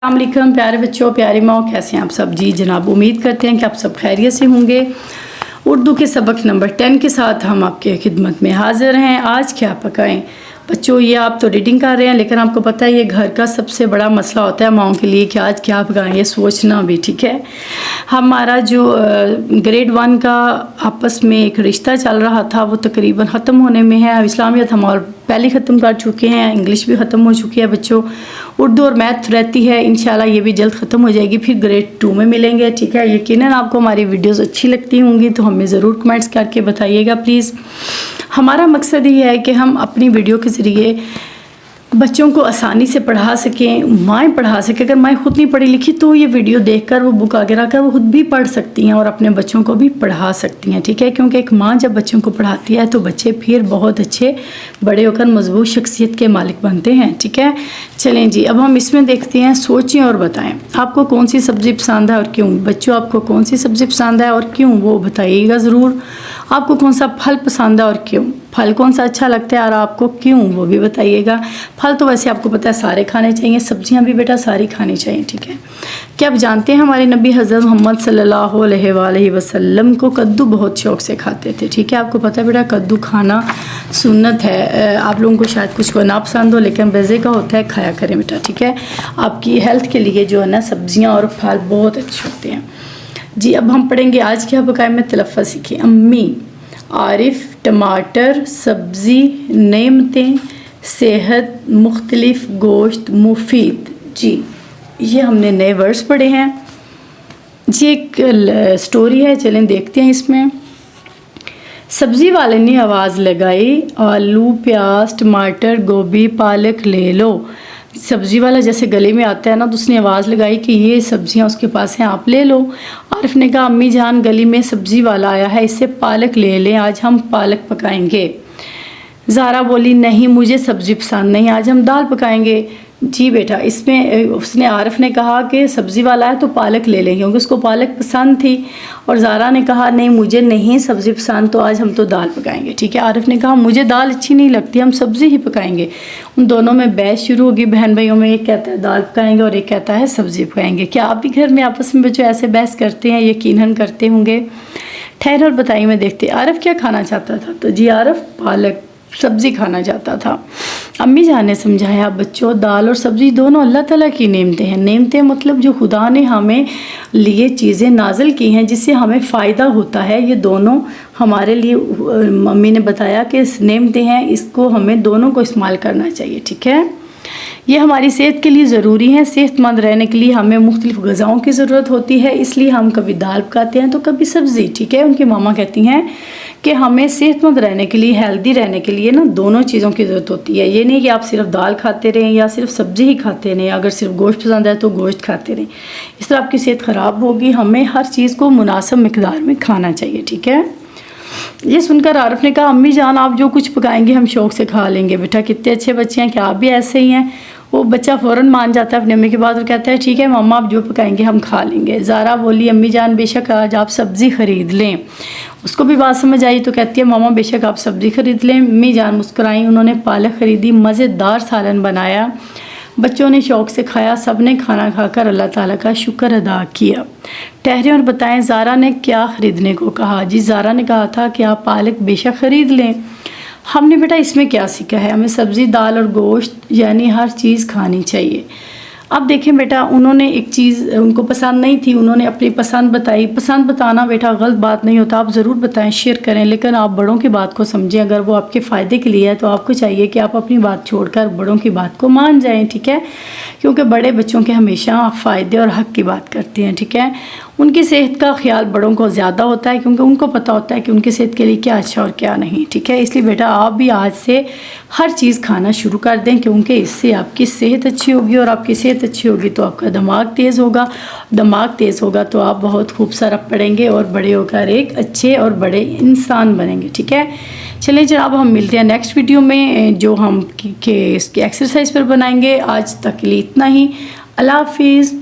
अस्सलाम वालेकुम प्यारे बच्चों, प्यारी माँ, कैसे हैं आप सब? जी जनाब, उम्मीद करते हैं कि आप सब खैरियत से होंगे। उर्दू के सबक नंबर 10 के साथ हम आपके खिदमत में हाज़िर हैं। आज क्या पकाएं बच्चों? ये आप तो रीडिंग कर रहे हैं, लेकिन आपको पता है ये घर का सबसे बड़ा मसला होता है माओं के लिए कि आज क्या पकाएं, ये सोचना भी। ठीक है, हमारा जो ग्रेड 1 का आपस में एक रिश्ता चल रहा था वो तकरीबन ख़त्म होने में है। इस्लामियत हम और पहले ख़त्म कर चुके हैं, इंग्लिश भी ख़त्म हो चुकी है बच्चों। उर्दू और मैथ रहती है, इंशाल्लाह ये भी जल्द ख़त्म हो जाएगी, फिर ग्रेड 2 में मिलेंगे। ठीक है, यकीनन आपको हमारी वीडियोस अच्छी लगती होंगी तो हमें ज़रूर कमेंट्स करके बताइएगा प्लीज़। हमारा मकसद ये है कि हम अपनी वीडियो के ज़रिए बच्चों को आसानी से पढ़ा सकें, माएँ पढ़ा सकें। अगर माएँ खुद नहीं पढ़ी लिखी तो ये वीडियो देखकर, वो बुक आगे रखकर वो खुद भी पढ़ सकती हैं और अपने बच्चों को भी पढ़ा सकती हैं। ठीक है, क्योंकि एक माँ जब बच्चों को पढ़ाती है तो बच्चे फिर बहुत अच्छे बड़े होकर मजबूत शख्सियत के मालिक बनते हैं। ठीक है, चलें जी, अब हम इसमें देखते हैं। सोचें और बताएं आपको कौन सी सब्ज़ी पसंद है और क्यों। बच्चों, आपको कौन सी सब्ज़ी पसंद है और क्यों, वो बताइएगा ज़रूर। आपको कौन सा फल पसंद है और क्यों, फल कौन सा अच्छा लगता है और आपको क्यों, वो भी बताइएगा। फल तो वैसे आपको पता है सारे खाने चाहिए, सब्जियां भी बेटा सारी खानी चाहिए। ठीक है, क्या आप जानते हैं हमारे नबी हज़रत मोहम्मद सल्लल्लाहु अलैहि वसल्लम को कद्दू बहुत शौक़ से खाते थे। ठीक है, आपको पता है बेटा कद्दू खाना सुन्नत है। आप लोगों को शायद कुछ को ना पसंद हो, लेकिन मज़े का होता है, खाया करें बेटा। ठीक है, आपकी हेल्थ के लिए जो है ना सब्जियाँ और फल बहुत अच्छे होते हैं। जी, अब हम पढ़ेंगे आज क्या पकाएं में तलफ़्फ़ुज़ सीखिए। अम्मी, आरिफ, टमाटर, सब्ज़ी, नेमतें, सेहत, मुख्तलिफ, गोश्त, मुफीद। जी, ये हमने नए वर्ड्स पढ़े हैं। जी, एक स्टोरी है, चलें देखते हैं इसमें। सब्ज़ी वाले ने आवाज़ लगाई, आलू, प्याज, टमाटर, गोभी, पालक ले लो। सब्ज़ी वाला जैसे गले में आता है ना, तो उसने आवाज़ लगाई कि ये सब्ज़ियाँ उसके पास हैं, आप ले लो। आरिफ ने कहा, अम्मी जान, गली में सब्ज़ी वाला आया है, इससे पालक ले लें, आज हम पालक पकाएंगे। ज़ारा बोली, नहीं मुझे सब्ज़ी पसंद नहीं, आज हम दाल पकाएंगे। जी बेटा, इसमें उसने आरिफ ने कहा कि सब्ज़ी वाला है तो पालक ले लें, क्योंकि उसको पालक पसंद थी। और ज़ारा ने कहा, नहीं मुझे नहीं सब्ज़ी पसंद, तो आज हम तो दाल पकाएंगे। ठीक है, आरिफ ने कहा, मुझे दाल अच्छी नहीं लगती, हम सब्ज़ी ही पकाएंगे। उन दोनों में बहस शुरू होगी बहन भाइयों में। एक कहता है दाल पकाएंगे और एक कहता है सब्ज़ी पकाएंगे। क्या आप भी घर में आपस में बच्चों ऐसे बहस करते हैं? यकीनन करते होंगे। ठहर और बताइए, मैं देखते आरिफ क्या खाना चाहता था। तो जी, आरिफ पालक सब्ज़ी खाना चाहता था। अम्मी जान ने समझाया, बच्चों दाल और सब्ज़ी दोनों अल्लाह ताला की नेमतें हैं। नेमतें मतलब जो खुदा ने हमें लिए चीज़ें नाजिल की हैं जिससे हमें फ़ायदा होता है, ये दोनों हमारे लिए मम्मी ने बताया कि नेमतें हैं, इसको हमें दोनों को इस्तेमाल करना चाहिए। ठीक है, ये हमारी सेहत के लिए ज़रूरी है। सेहतमंद रहने के लिए हमें मुख्तलिफ़ ग़िज़ाओं की ज़रूरत होती है, इसलिए हम कभी दाल पकाते हैं तो कभी सब्ज़ी। ठीक है, उनकी मामा कहती हैं कि हमें सेहतमंद रहने के लिए, हेल्दी रहने के लिए ना दोनों चीज़ों की ज़रूरत होती है। ये नहीं कि आप सिर्फ दाल खाते रहें या सिर्फ सब्ज़ी ही खाते रहें, अगर सिर्फ गोश्त पसंद है तो गोश्त खाते रहें, इस तरह आपकी सेहत ख़राब होगी। हमें हर चीज़ को मुनासिब मिक़दार में खाना चाहिए। ठीक है, ये सुनकर आरिफ ने कहा, अम्मी जान आप जो कुछ पकाएंगे हम शौक़ से खा लेंगे। बेटा कितने अच्छे बच्चे हैं, क्या आप भी ऐसे ही हैं? वो बच्चा फ़ौरन मान जाता है अपनी अम्मी की बात और कहता है, ठीक है मम्मा आप जो पकाएंगे हम खा लेंगे। ज़ारा बोली, अम्मी जान बेशक आज आप सब्ज़ी ख़रीद लें। उसको भी बात समझ आई तो कहती है, मामा बेशक आप सब्ज़ी ख़रीद लें। अम्मी जान मुस्कुराई, उन्होंने पालक ख़रीदी, मज़ेदार सालन बनाया, बच्चों ने शौक़ से खाया। सब ने खाना खाकर अल्लाह ताला का शुक्र अदा किया। ठहरें और बताएं ज़ारा ने क्या ख़रीदने को कहा। जी, ज़ारा ने कहा था कि आप पालक बेशक ख़रीद लें। हमने बेटा इसमें क्या सीखा है, हमें सब्ज़ी, दाल और गोश्त यानी हर चीज़ खानी चाहिए। अब देखें बेटा, उन्होंने एक चीज़ उनको पसंद नहीं थी, उन्होंने अपनी पसंद बताई। पसंद बताना बेटा गलत बात नहीं होता, आप ज़रूर बताएं, शेयर करें, लेकिन आप बड़ों की बात को समझें। अगर वो आपके फ़ायदे के लिए है तो आपको चाहिए कि आप अपनी बात छोड़कर बड़ों की बात को मान जाएं। ठीक है, क्योंकि बड़े बच्चों के हमेशा फ़ायदे और हक़ की बात करते हैं। ठीक है, उनकी सेहत का ख्याल बड़ों को ज़्यादा होता है, क्योंकि उनको पता होता है कि उनकी सेहत के लिए क्या अच्छा और क्या नहीं। ठीक है, इसलिए बेटा आप भी आज से हर चीज़ खाना शुरू कर दें, क्योंकि इससे आपकी सेहत अच्छी होगी और आपकी सेहत अच्छी होगी तो आपका दिमाग तेज़ होगा। दिमाग तेज़ होगा तो आप बहुत खूबसूरत पढ़ेंगे और बड़े होकर एक अच्छे और बड़े इंसान बनेंगे। ठीक है, चलिए जनाब हम मिलते हैं नेक्स्ट वीडियो में जो हम इसकी एक्सरसाइज पर बनाएंगे। आज तक के लिए इतना ही। अल्लाह हाफिज़।